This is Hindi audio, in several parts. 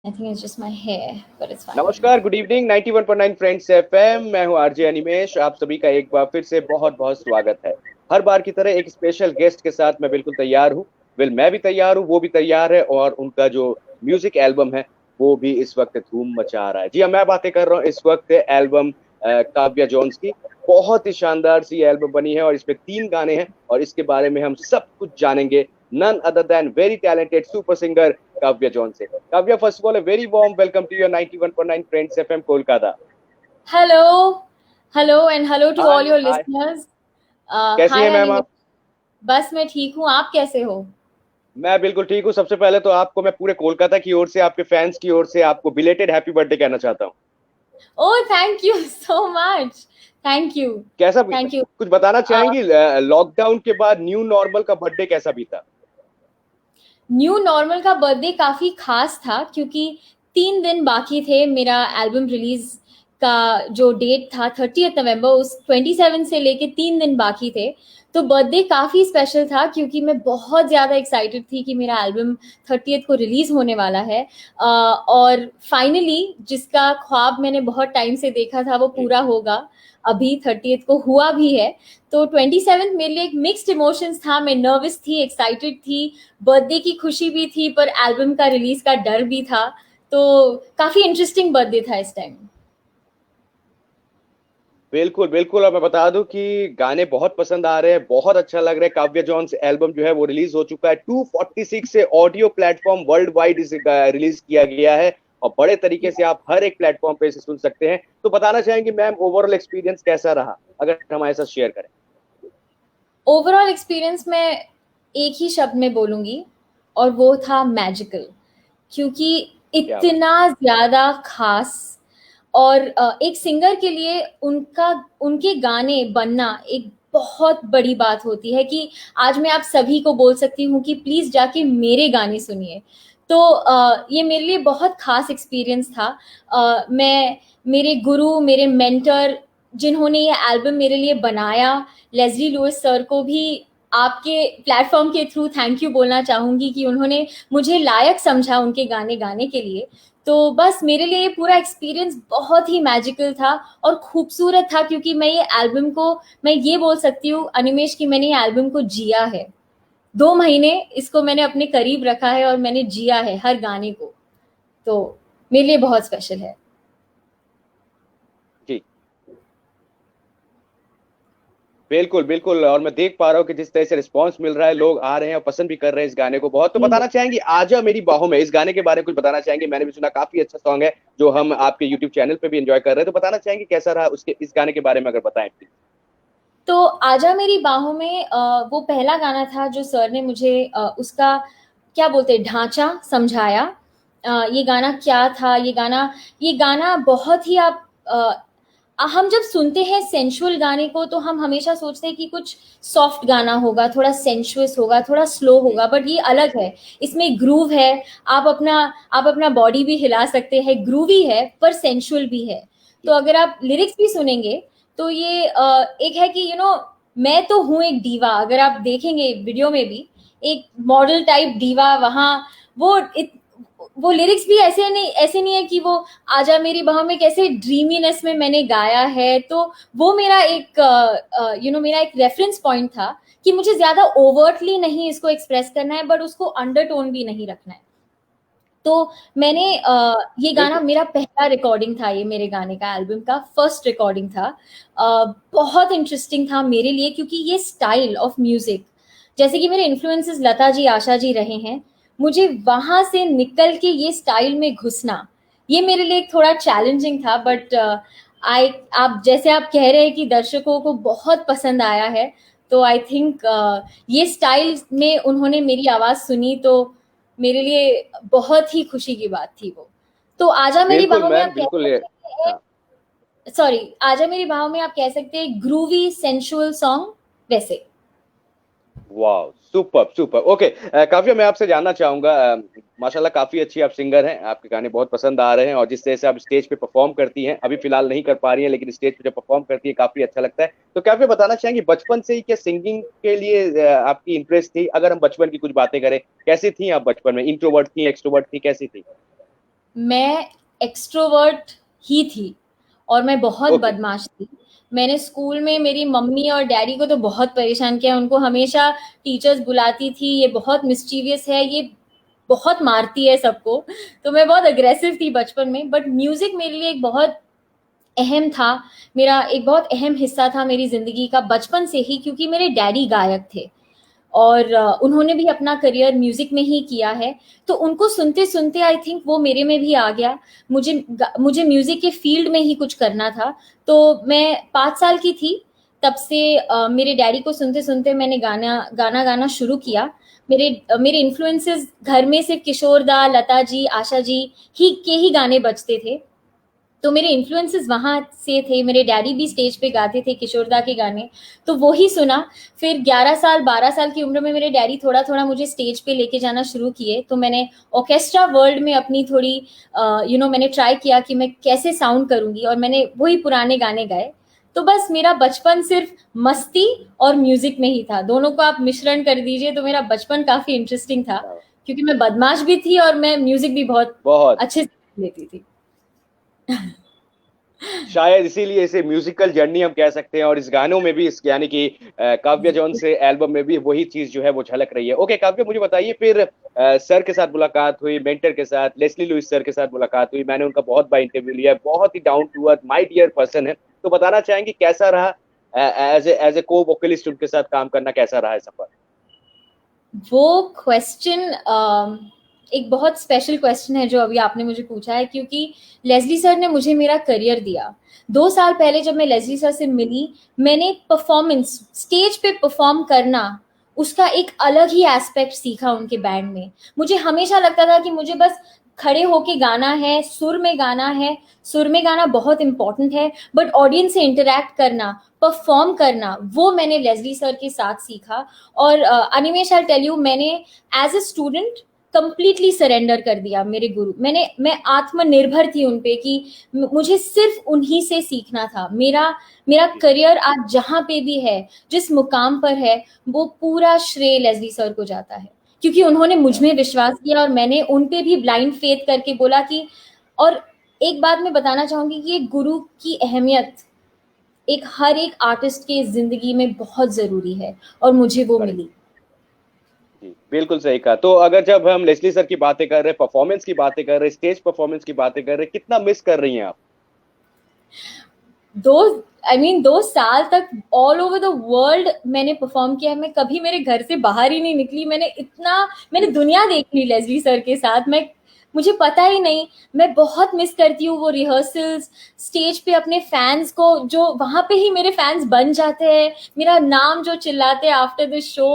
I think it's just my hair, but it's fine. नमस्कार, गुड इवनिंग 91.9 फ्रेंड्स एफएम। मैं हूं आरजे अनिमेश। आप सभी का एक बार फिर से बहुत बहुत स्वागत है। हर बार की तरह एक स्पेशल गेस्ट के साथ मैं बिल्कुल तैयार हूं। मैं भी तैयार हूं, वो भी तैयार है, और उनका जो म्यूजिक एल्बम है वो भी इस वक्त धूम मचा रहा है। जी हाँ, मैं बातें कर रहा हूँ इस वक्त एल्बम काव्या जोन्स की। बहुत ही शानदार सी एल्बम बनी है और इसमें 3 गाने हैं, और इसके बारे में हम सब कुछ जानेंगे none other than very talented super singer Kavya John से। Kavya, first of all, a very warm welcome to your 91.9 Friends FM Kolkata. Hello, hello, and hello to all hi your hi. listeners. कैसी Hi, हैं मैम Anime. आप? बस मैं ठीक हूँ, आप कैसे हो? मैं बिल्कुल ठीक हूँ। सबसे पहले तो आपको मैं पूरे कोलकाता की ओर से, आपके फैंस की ओर से आपको बिलेटेड हैप्पी बर्थडे कहना चाहता हूँ। Oh, thank you so much. Thank you. कैसा बीता? Thank you. कुछ बताना Uh, चाहेंगी? लॉकडाउन के बाद न्यू नॉर्मल का बर्थडे कैसा बीता? न्यू नॉर्मल का बर्थडे काफी खास था क्योंकि 3 दिन बाकी थे मेरा एल्बम रिलीज का। जो डेट था 30 नवंबर, उस 27 से लेके 3 दिन बाकी थे। तो बर्थडे काफी स्पेशल था क्योंकि मैं बहुत ज्यादा एक्साइटेड थी कि मेरा एल्बम 30 को रिलीज होने वाला है। और फाइनली जिसका ख्वाब मैंने बहुत टाइम से देखा था वो जी। पूरा होगा। अभी 30 को हुआ भी है। तो 27 मेरे लिए एक मिक्स्ड इमोशंस था। मैं नर्वस थी, एक्साइटेड थी, बर्थडे की खुशी भी थी, पर एल्बम का रिलीज का डर भी था। तो काफी इंटरेस्टिंग बर्थडे था इस टाइम। बिल्कुल बिल्कुल। और मैं बता दूं कि गाने बहुत पसंद आ रहे हैं, बहुत अच्छा लग रहा है। काव्या जॉन्स एल्बम जो है वो रिलीज हो चुका है। 246 से ऑडियो प्लेटफॉर्म वर्ल्ड वाइड इसे रिलीज किया गया है, और बड़े तरीके से आप हर एक प्लेटफॉर्म पे इसे सुन सकते हैं। तो बताना चाहेंगे मैम, ओवरऑल एक्सपीरियंस कैसा रहा, अगर हमारे साथ शेयर करें? ओवरऑल एक्सपीरियंस मैं एक ही शब्द में बोलूंगी, और वो था मैजिकल। क्योंकि क्या बात। इतना ज्यादा खास, और एक सिंगर के लिए उनका उनके गाने बनना एक बहुत बड़ी बात होती है कि आज मैं आप सभी को बोल सकती हूँ कि प्लीज जाके मेरे गाने सुनिए। तो ये मेरे लिए बहुत खास एक्सपीरियंस था। मैं मेरे गुरु, मेरे मेंटर, जिन्होंने ये एल्बम मेरे लिए बनाया, लेस्ली लुइस सर को भी आपके प्लेटफॉर्म के थ्रू थैंक यू बोलना चाहूंगी कि उन्होंने मुझे लायक समझा उनके गाने गाने के लिए। तो बस मेरे लिए ये पूरा एक्सपीरियंस बहुत ही मैजिकल था और खूबसूरत था, क्योंकि मैं ये एल्बम को, मैं ये बोल सकती हूँ अनिमेश की, मैंने ये एल्बम को जिया है। 2 महीने इसको मैंने अपने करीब रखा है और मैंने जिया है हर गाने को। तो मेरे लिए बहुत स्पेशल है। जी बिल्कुल बिल्कुल। और मैं देख पा रहा हूँ कि जिस तरह से रिस्पांस मिल रहा है, लोग आ रहे हैं और पसंद भी कर रहे हैं इस गाने को बहुत। तो बताना चाहेंगे आजा मेरी बाहों में, इस गाने के बारे में कुछ बताना चाहेंगे? मैंने भी सुना काफी अच्छा सॉन्ग है, जो हम आपके यूट्यूब चैनल पे भी एंजॉय कर रहे हैं। तो बताना चाहेंगे कैसा रहा उसके, इस गाने के बारे में अगर बताएं प्लीज। तो आजा मेरी बाहों में वो पहला गाना था जो सर ने मुझे उसका क्या बोलते हैं ढांचा समझाया। ये गाना क्या था, ये गाना बहुत ही आप हम जब सुनते हैं सेंशुअल गाने को तो हम हमेशा सोचते हैं कि कुछ सॉफ्ट गाना होगा, थोड़ा सेंशुअस होगा, थोड़ा स्लो जी होगा, बट ये अलग है। इसमें ग्रूव है। आप अपना बॉडी भी हिला सकते हैं, ग्रूवी है पर सेंशुअल भी है। तो जी अगर आप लिरिक्स भी सुनेंगे तो ये एक है कि मैं तो हूँ एक डीवा। अगर आप देखेंगे वीडियो में भी एक मॉडल टाइप डीवा वहाँ, वो वो लिरिक्स भी ऐसे नहीं है कि वो आजा मेरी बाहों में कैसे ड्रीमीनेस में मैंने गाया है। तो वो मेरा एक मेरा एक रेफरेंस पॉइंट था कि मुझे ज्यादा ओवर्टली नहीं इसको एक्सप्रेस करना है, बट उसको अंडरटोन भी नहीं रखना है। तो मैंने ये गाना, बिल्कुल। मेरा पहला रिकॉर्डिंग था, ये मेरे गाने का एल्बम का फर्स्ट रिकॉर्डिंग था। बहुत इंटरेस्टिंग था मेरे लिए क्योंकि ये स्टाइल ऑफ म्यूजिक, जैसे कि मेरे इन्फ्लुएंसेस लता जी, आशा जी रहे हैं, मुझे वहां से निकल के ये स्टाइल में घुसना, ये मेरे लिए एक थोड़ा चैलेंजिंग था। बट आई आप जैसे आप कह रहे हैं कि दर्शकों को बहुत पसंद आया है, तो आई थिंक ये स्टाइल में उन्होंने मेरी आवाज सुनी, तो मेरे लिए बहुत ही खुशी की बात थी वो। तो आजा मेरी बिल्कुल बाहों में मैम, आप कह बिल्कुल सकते हैं, हाँ। सॉरी, आजा मेरी बाहों में आप कह सकते हैं ग्रूवी सेंसुअल सॉन्ग वैसे। वाह, सुपर सुपर। ओके, काव्या, मैं आपसे जानना चाहूंगा, माशाल्लाह काफी अच्छी आप सिंगर हैं, आपके गाने बहुत पसंद आ रहे हैं, और जिस तरह से आप स्टेज पे परफॉर्म करती हैं, अभी फिलहाल नहीं कर पा रही हैं, लेकिन स्टेज पे जब परफॉर्म करती है काफी अच्छा लगता है। तो काव्या, बताना चाहेंगी बचपन से ही क्या सिंगिंग के लिए आपकी इंटरेस्ट थी? अगर हम बचपन की कुछ बातें करें, कैसी थी आप बचपन में? इंट्रोवर्ट थी, एक्सट्रोवर्ट थी, कैसी थी? मैं एक्सट्रोवर्ट ही थी और मैं बहुत ओके। बदमाश थी। मैंने स्कूल में मेरी मम्मी और डैडी को तो बहुत परेशान किया, उनको हमेशा टीचर्स बुलाती थी, ये बहुत मिस्चीवियस है, ये बहुत मारती है सबको। तो मैं बहुत अग्रेसिव थी बचपन में, बट म्यूजिक मेरे लिए एक बहुत अहम था, मेरा एक बहुत अहम हिस्सा था मेरी ज़िंदगी का बचपन से ही, क्योंकि मेरे डैडी गायक थे और उन्होंने भी अपना करियर म्यूजिक में ही किया है। तो उनको सुनते सुनते आई थिंक वो मेरे में भी आ गया। मुझे म्यूजिक के फील्ड में ही कुछ करना था। तो मैं 5 साल की थी, तब से मेरे डैडी को सुनते सुनते मैंने गाना गाना गाना शुरू किया। मेरे इन्फ्लुएंसेस घर में सिर्फ किशोर दा, लता जी, आशा जी ही के ही गाने बजते थे। तो मेरे इन्फ्लुएंसेस वहाँ से थे, मेरे डैडी भी स्टेज पे गाते थे किशोरदा के गाने, तो वो ही सुना। फिर 11 साल 12 साल की उम्र में मेरे डैडी थोड़ा थोड़ा मुझे स्टेज पे लेके जाना शुरू किए, तो मैंने ऑर्केस्ट्रा वर्ल्ड में अपनी थोड़ी मैंने ट्राई किया कि मैं कैसे साउंड करूंगी, और मैंने वही पुराने गाने गाए। तो बस मेरा बचपन सिर्फ मस्ती और म्यूजिक में ही था, दोनों को आप मिश्रण कर दीजिए तो मेरा बचपन काफी इंटरेस्टिंग था, क्योंकि मैं बदमाश भी थी और मैं म्यूजिक भी बहुत बहुत। अच्छे से लेती थी। शायद इसीलिए इसे म्यूजिकल जर्नी हम कह सकते हैं, और इस गानों में भी इस यानी कि काव्य जॉन से एल्बम में भी वही चीज जो है वो झलक रही है। ओके काव्य, मुझे बताइए फिर सर के साथ मुलाकात हुई, मेंटर के साथ, लेस्ली लुइस सर के साथ मुलाकात हुई, मैंने उनका बहुत बार इंटरव्यू लिया, बहुत ही down to earth my dear person है। तो बताना चाहेंगे कैसा रहा एज ए को वोकलिस्ट उनके साथ काम करना, कैसा रहा है सफर? वो क्वेश्चन एक बहुत स्पेशल क्वेश्चन है जो अभी आपने मुझे पूछा है, क्योंकि लेस्ली सर ने मुझे मेरा करियर दिया। 2 साल पहले जब मैं लेस्ली सर से मिली, मैंने परफॉर्मेंस, स्टेज पे परफॉर्म करना, उसका एक अलग ही एस्पेक्ट सीखा उनके बैंड में। मुझे हमेशा लगता था कि मुझे बस खड़े होके गाना है, सुर में गाना है, सुर में गाना बहुत इंपॉर्टेंट है, बट ऑडियंस से इंटरेक्ट करना, परफॉर्म करना, वो मैंने लेस्ली सर के साथ सीखा। और अनिमेश आई टेल यू, मैंने as a student completely surrender कर दिया मेरे गुरु। मैं आत्मनिर्भर थी उन पे कि मुझे सिर्फ उन्हीं से सीखना था। मेरा मेरा करियर आज जहां पे भी है, जिस मुकाम पर है, वो पूरा श्रेय लेस्ली सर को जाता है, क्योंकि उन्होंने मुझ में विश्वास किया और मैंने उन पे भी ब्लाइंड फेथ करके बोला कि। और एक बात मैं बताना चाहूंगी कि ये गुरु की अहमियत एक हर एक आर्टिस्ट के जिंदगी में बहुत जरूरी है, और मुझे वो करेक्ट। मिली। जी बिल्कुल सही कहा। तो अगर जब हम लेस्ली सर की बातें कर रहे हैं, परफॉर्मेंस की बातें कर रहे हैं, स्टेज परफॉर्मेंस की बातें कर रहे हैं, कितना मिस कर रही हैं आप? दो 2 साल तक ऑल ओवर द वर्ल्ड मैंने परफॉर्म किया है। मैं कभी मेरे घर से बाहर ही नहीं निकली। मैंने दुनिया देख ली लेस्ली सर के साथ। मुझे पता ही नहीं, मैं बहुत मिस करती हूँ वो रिहर्सल्स, स्टेज पे अपने फैंस को, जो वहां पे ही मेरे फैंस बन जाते हैं, मेरा नाम जो चिल्लाते हैं आफ्टर द शो,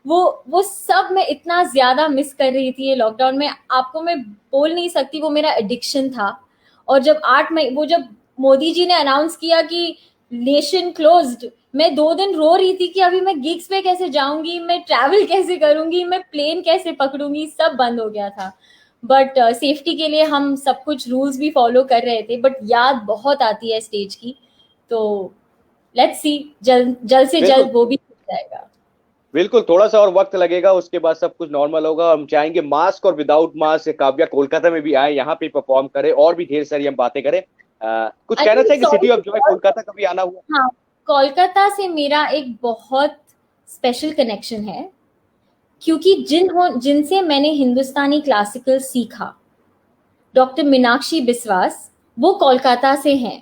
वो सब मैं इतना ज्यादा मिस कर रही थी ये लॉकडाउन में। आपको मैं बोल नहीं सकती, वो मेरा एडिक्शन था। और जब 8 मई, वो जब मोदी जी ने अनाउंस किया कि नेशन क्लोज्ड, मैं 2 दिन रो रही थी कि अभी मैं गिग्स पे कैसे जाऊंगी, मैं ट्रैवल कैसे करूंगी, मैं प्लेन कैसे पकड़ूंगी, सब बंद हो गया था। बट सेफ्टी के लिए हम सब कुछ रूल्स भी फॉलो कर रहे थे, बट याद बहुत आती है स्टेज की। तो लेट्स सी, जल्द जल्द से बिल्कुल। जल्द वो भी हो जाएगा। बिल्कुल, थोड़ा सा और वक्त लगेगा, उसके बाद सब कुछ नॉर्मल होगा। हम चाहेंगे मास्क और विदाउट मास्क काव्या कोलकाता में भी आए, यहाँ पे परफॉर्म करे, और भी ढेर सारी हम बातें करें। कुछ आई कहना एम चाहेंगे sorry. City of Joy Kolkata कभी आना हुआ? हाँ, कोलकाता से मेरा एक बहुत स्पेशल कनेक्शन है, क्योंकि जिनसे मैंने हिंदुस्तानी क्लासिकल सीखा, डॉक्टर मीनाक्षी बिस्वास, वो कोलकाता से हैं।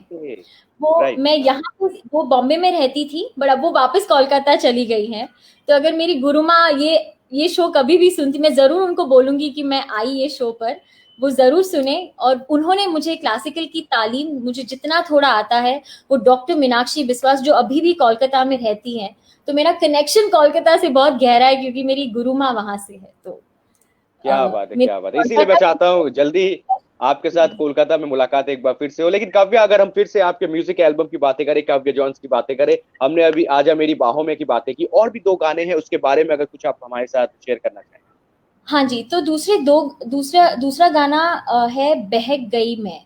वो राइट। मैं यहाँ पे, वो बॉम्बे में रहती थी, बट अब वो वापस कोलकाता चली गई हैं। तो अगर मेरी गुरुमा ये शो कभी भी सुनती, मैं जरूर उनको बोलूंगी कि मैं आई ये शो पर, वो जरूर सुने। और उन्होंने मुझे क्लासिकल की तालीम, मुझे जितना थोड़ा आता है, वो डॉक्टर मीनाक्षी बिस्वास, जो अभी भी कोलकाता में रहती हैं। तो मेरा कनेक्शन कोलकाता से बहुत गहरा है, क्योंकि मेरी गुरुमा वहां से है। तो क्या बात है, मेरी क्या बात है। इसीलिए मैं कोलकाता चाहता हूँ जल्दी आपके साथ कोलकाता में मुलाकात एक बार फिर से हो। लेकिन काव्या, अगर हम फिर से आपके म्यूजिक एल्बम की बातें करें, काव्य जॉन्स की बातें करें, हमने अभी आजा मेरी बाहों में की बातें की, और भी दो गाने हैं, उसके बारे में अगर कुछ आप हमारे साथ शेयर करना चाहें। हाँ जी, तो दूसरा गाना है बहक गई मैं।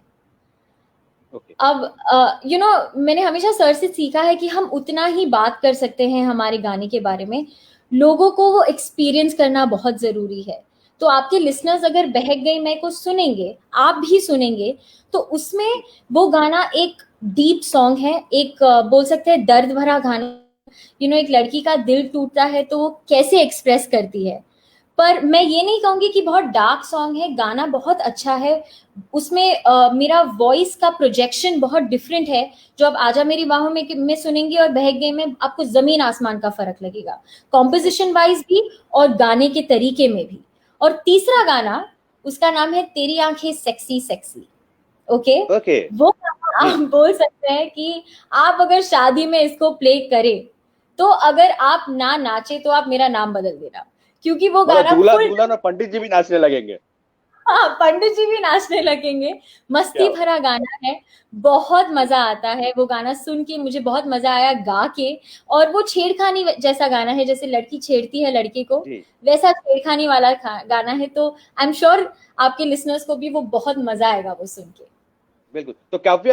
ओके। अब मैंने हमेशा सर से सीखा है कि हम उतना ही बात कर सकते हैं हमारे गाने के बारे में, लोगों को वो एक्सपीरियंस करना बहुत ज़रूरी है। तो आपके लिसनर्स अगर बहक गई मैं को सुनेंगे, आप भी सुनेंगे, तो उसमें वो गाना एक डीप सॉन्ग है, एक बोल सकते हैं दर्द भरा गाना। एक लड़की का दिल टूटता है तो वो कैसे एक्सप्रेस करती है। पर मैं ये नहीं कहूंगी कि बहुत डार्क सॉन्ग है, गाना बहुत अच्छा है। उसमें मेरा वॉइस का प्रोजेक्शन बहुत डिफरेंट है। जो आप आजा मेरी बाहों में सुनेंगे और बहक गई में, आपको जमीन आसमान का फर्क लगेगा, कॉम्पोजिशन वाइज भी और गाने के तरीके में भी। और तीसरा गाना, उसका नाम है तेरी आंखें सेक्सी सेक्सी। Okay, okay. वो गाना जी। आप बोल सकते हैं कि आप अगर शादी में इसको प्ले करें, तो अगर आप ना नाचे तो आप मेरा नाम बदल देना, क्योंकि वो मतलब गाना दूल्हा फुल। दुल्हन और पंडित जी भी नाचने लगेंगे। हाँ, पंडित जी भी नाचने लगेंगे। मस्ती क्या भरा गाना है, बहुत मजा आता है वो गाना सुन के, मुझे बहुत मजा आया गा के। और वो छेड़खानी जैसा गाना है, जैसे लड़की छेड़ती है लड़के को, जी। वैसा छेड़खानी वाला गाना है। तो आई एम श्योर आपके लिसनर्स को भी वो बहुत मजा आएगा वो सुन के। बिल्कुल। तो काव्य,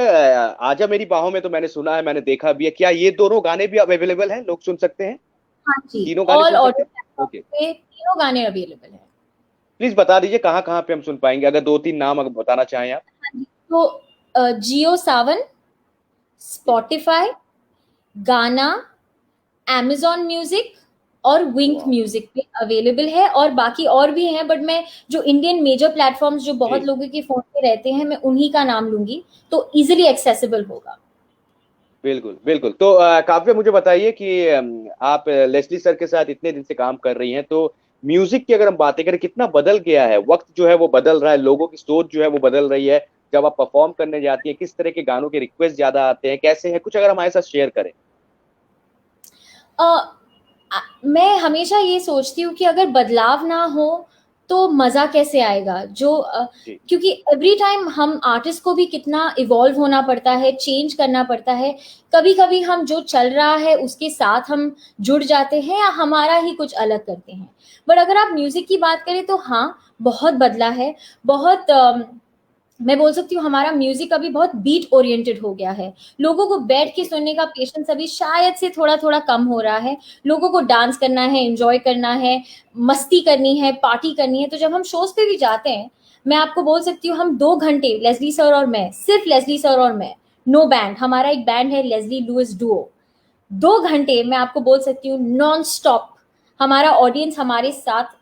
आजा मेरी बाहों में तो मैंने सुना है, मैंने देखा भी है, क्या ये दोनों गाने भी अवेलेबल हैं, लोग सुन सकते हैं? हाँ जी, तीनों गाने ऑल सुन सकते ऑडियो हैं? Platform okay. पे तीनों गाने अवेलेबल है। प्लीज बता दीजिए कहाँ कहाँ पे हम सुन पाएंगे, अगर दो तीन नाम अगर बताना चाहें आप। हाँ जी, तो जियो सावन, जी। स्पॉटिफाई, गाना, amazon म्यूजिक और विंक वाह। म्यूजिक पे अवेलेबल है। और बाकी और भी हैं, बट मैं जो इंडियन मेजर प्लेटफॉर्म्स जो बहुत जी। लोगों के फोन पे रहते हैं, मैं उन्हीं का नाम लूंगी, तो इजिली एक्सेसिबल होगा। बिल्कुल बिल्कुल। तो काव्य, मुझे बताइए कि आप लेस्ली सर के साथ इतने दिन से काम कर रही हैं, तो म्यूजिक की अगर हम बातें करें, कितना बदल गया है, वक्त जो है वो बदल रहा है, लोगों की सोच जो है वो बदल रही है। जब आप परफॉर्म करने जाती हैं, किस तरह के गानों के रिक्वेस्ट ज्यादा आते हैं, कैसे है, कुछ अगर हमारे साथ शेयर करें। मैं हमेशा ये सोचती हूँ कि अगर बदलाव ना हो तो मजा कैसे आएगा। जी। क्योंकि एवरी टाइम हम आर्टिस्ट को भी कितना इवॉल्व होना पड़ता है, चेंज करना पड़ता है। कभी कभी हम जो चल रहा है उसके साथ हम जुड़ जाते हैं या हमारा ही कुछ अलग करते हैं। बट अगर आप म्यूजिक की बात करें तो हाँ, बहुत बदला है। बहुत मैं बोल सकती हूँ हमारा म्यूजिक अभी बहुत बीट ओरिएंटेड हो गया है। लोगों को बैठ के ओके। सुनने का पेशेंस अभी शायद से थोड़ा थोड़ा कम हो रहा है। लोगों को डांस करना है, एंजॉय करना है, मस्ती करनी है, पार्टी करनी है। तो जब हम शोज पे भी जाते हैं, मैं आपको बोल सकती हूँ हम 2 घंटे, लेस्ली सर और मैं, सिर्फ लेस्ली सर और मैं, नो बैंड, हमारा एक बैंड है लेस्ली लुइस डुओ। 2 घंटे मैं आपको बोल सकती हूँ नॉन स्टॉप हमारा ऑडियंस हमारे साथ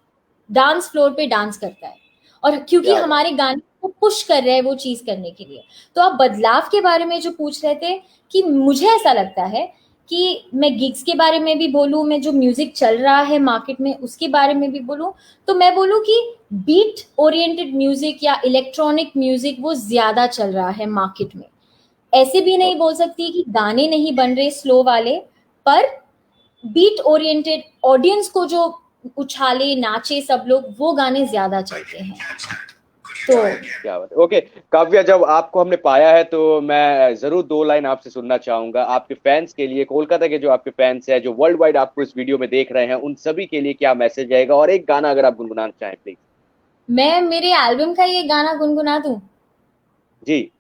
डांस फ्लोर पे डांस करता है। और क्योंकि क्या बात। हमारे गाने को पुश कर रहे हैं वो चीज करने के लिए। तो आप बदलाव के बारे में जो पूछ रहे थे, कि मुझे ऐसा लगता है कि मैं गिग्स के बारे में भी बोलूं, मैं जो म्यूजिक चल रहा है मार्केट में उसके बारे में भी बोलूं, तो मैं बोलूं कि बीट ओरिएंटेड म्यूजिक या इलेक्ट्रॉनिक म्यूजिक वो ज्यादा चल रहा है मार्केट में। ऐसे भी नहीं ओके। बोल सकती कि गाने नहीं बन रहे स्लो वाले, पर बीट ओरिएंटेड ऑडियंस को जो उछाले नाचे सब लोग, वो गाने ज्यादा चलते हैं। तो क्या बात है। ओके। काव्या, जब आपको हमने पाया है तो मैं जरूर दो लाइन आपसे सुनना चाहूंगा, आपके फैंस के लिए, कोलकाता के जो आपके फैंस हैं, जो वर्ल्ड वाइड आपको इस वीडियो में देख रहे हैं, उन सभी के लिए क्या मैसेज आएगा, और एक गाना अगर आप गुनगुनाना चाहें प्लीज। मैं मेरे एल्बम का ये गाना गुनगुना दूं, जी।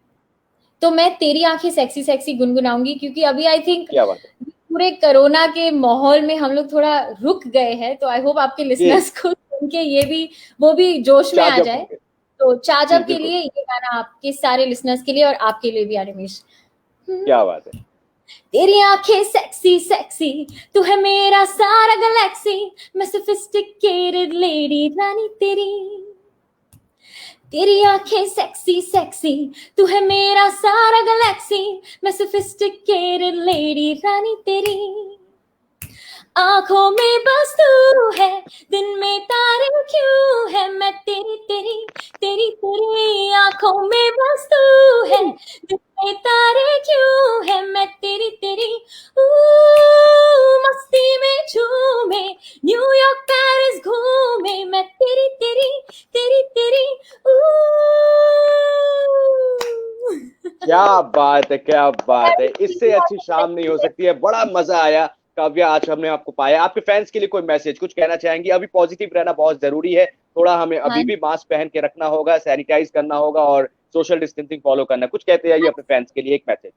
तो मैं तेरी आंखें सेक्सी सेक्सी गुनगुनाऊंगी, क्योंकि अभी आई थिंक क्या बात है। पूरे कोरोना के माहौल में हम लोग थोड़ा रुक गए हैं। तो आई होप आपके जी। लिसनर्स को सुन के ये भी, वो भी जोश में आ चार्जअप जाए। होंगे। तो जी चाजब के बिल्कुल। लिए ये गाना आपके सारे लिसनर्स के लिए और आपके लिए भी अनिमेश। क्या बात है। तेरी आंखें सेक्सी सेक्सी, तू है मेरा सारा गैलेक्सी, मैं सोफिस्टिकेटेड लेडी रानी तेरी। तेरी आंखें सेक्सी सेक्सी, तू है मेरा सारा गैलेक्सी, मैं सोफिस्टिकेटेड लेडी रानी तेरी। आंखों में बस तू है, दिन में तारे क्यों है, मैं तेरी तेरी तेरी तेरी। आंखों में बस तू है, दिन में तारे क्यों है, मैं तेरी तेरी। ऊ मस्ती में झूमे, न्यूयॉर्क पेरिस घूमे, मैं तेरी तेरी तेरी तेरी। ऊ क्या बात है, क्या बात है, इससे अच्छी शाम नहीं हो सकती है। बड़ा मजा आया काव्या, आज हमने आपको पाया। आपके फैंस के लिए कोई मैसेज कुछ कहना चाहेंगे? अभी पॉजिटिव रहना बहुत जरूरी है, थोड़ा हमें अभी हाँ, भी मास्क पहन के रखना होगा, सैनिटाइज करना होगा और सोशल डिस्टेंसिंग फॉलो करना। कुछ कहते जाइए अपने फैंस के लिए, एक मैसेज।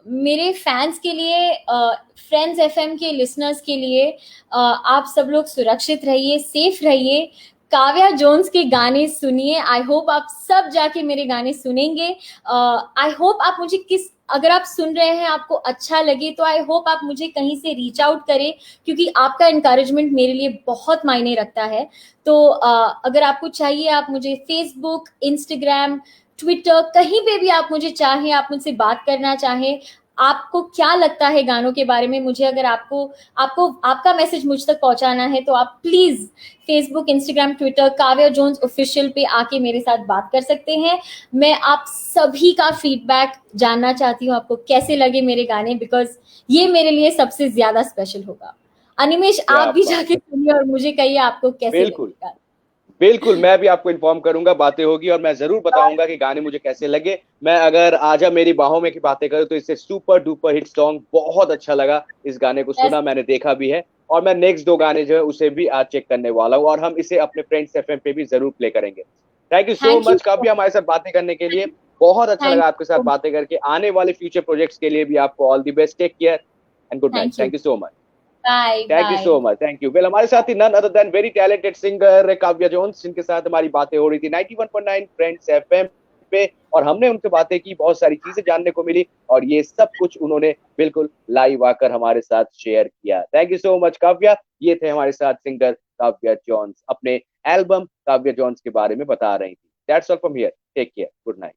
मेरे फैंस के लिए, फ्रेंड्स एफएम के लिसनर्स के लिए, आप सब लोग सुरक्षित रहिए, सेफ रहिए। काव्या जोन्स के गाने सुनिए। आई होप आप सब जाके मेरे गाने सुनेंगे। आई होप आप मुझे अगर आप सुन रहे हैं आपको अच्छा लगे तो आई होप आप मुझे कहीं से रीच आउट करें, क्योंकि आपका एनकरेजमेंट मेरे लिए बहुत मायने रखता है। तो अगर आपको चाहिए आप मुझे फेसबुक, इंस्टाग्राम, ट्विटर, कहीं पे भी आप मुझे चाहें, आप मुझसे बात करना चाहें, आपको क्या लगता है गानों के बारे में, मुझे अगर आपको आपको आपका मैसेज मुझ तक पहुंचाना है तो आप please Facebook, Instagram, Twitter Kavya Jones official पे आके मेरे साथ बात कर सकते हैं। मैं आप सभी का फीडबैक जानना चाहती हूँ, आपको कैसे लगे मेरे गाने, बिकॉज ये मेरे लिए सबसे ज्यादा स्पेशल होगा। अनिमेश, क्या आप भी बात जाके है। सुनिए और मुझे कहिए आपको कैसे बिल्कुल लगेगा। बिल्कुल, मैं भी आपको इन्फॉर्म करूंगा, बातें होगी और मैं जरूर बताऊंगा कि गाने मुझे कैसे लगे। मैं अगर आजा मेरी बाहों में की बातें करूं तो इससे सुपर डुपर हिट सॉन्ग बहुत अच्छा लगा। इस गाने को सुना, मैंने देखा भी है और मैं नेक्स्ट 2 गाने जो है उसे भी आज चेक करने वाला हूं और हम इसे अपने फ्रेंड्स एफएम पे भी जरूर प्ले करेंगे। Thank you so thank you. Much Kavya हमारे साथ बातें करने के लिए। बहुत अच्छा थैंक लगा आपके साथ यू। बातें करके। आने वाले फ्यूचर प्रोजेक्ट्स के लिए भी आपको all the best. Take care and good night. Thank you. Thank you so much. Bye thank you bye. So much. Thank you. Well, हमारे साथ ही none other than very talented singer Kavya Jones, जिनके साथ हमारी बातें हो रही थी 91.9 फ्रेंड्स एफएम पे और हमने उनसे बातें की, बहुत सारी चीजें जानने को मिली और ये सब कुछ उन्होंने बिल्कुल लाइव आकर हमारे साथ शेयर किया। Thank you so much Kavya. ये थे हमारे साथ सिंगर काव्या जोन्स, अपने एल्बम काव्या जोन्स के बारे में बता रही थी। That's all from here. Take care. Good night.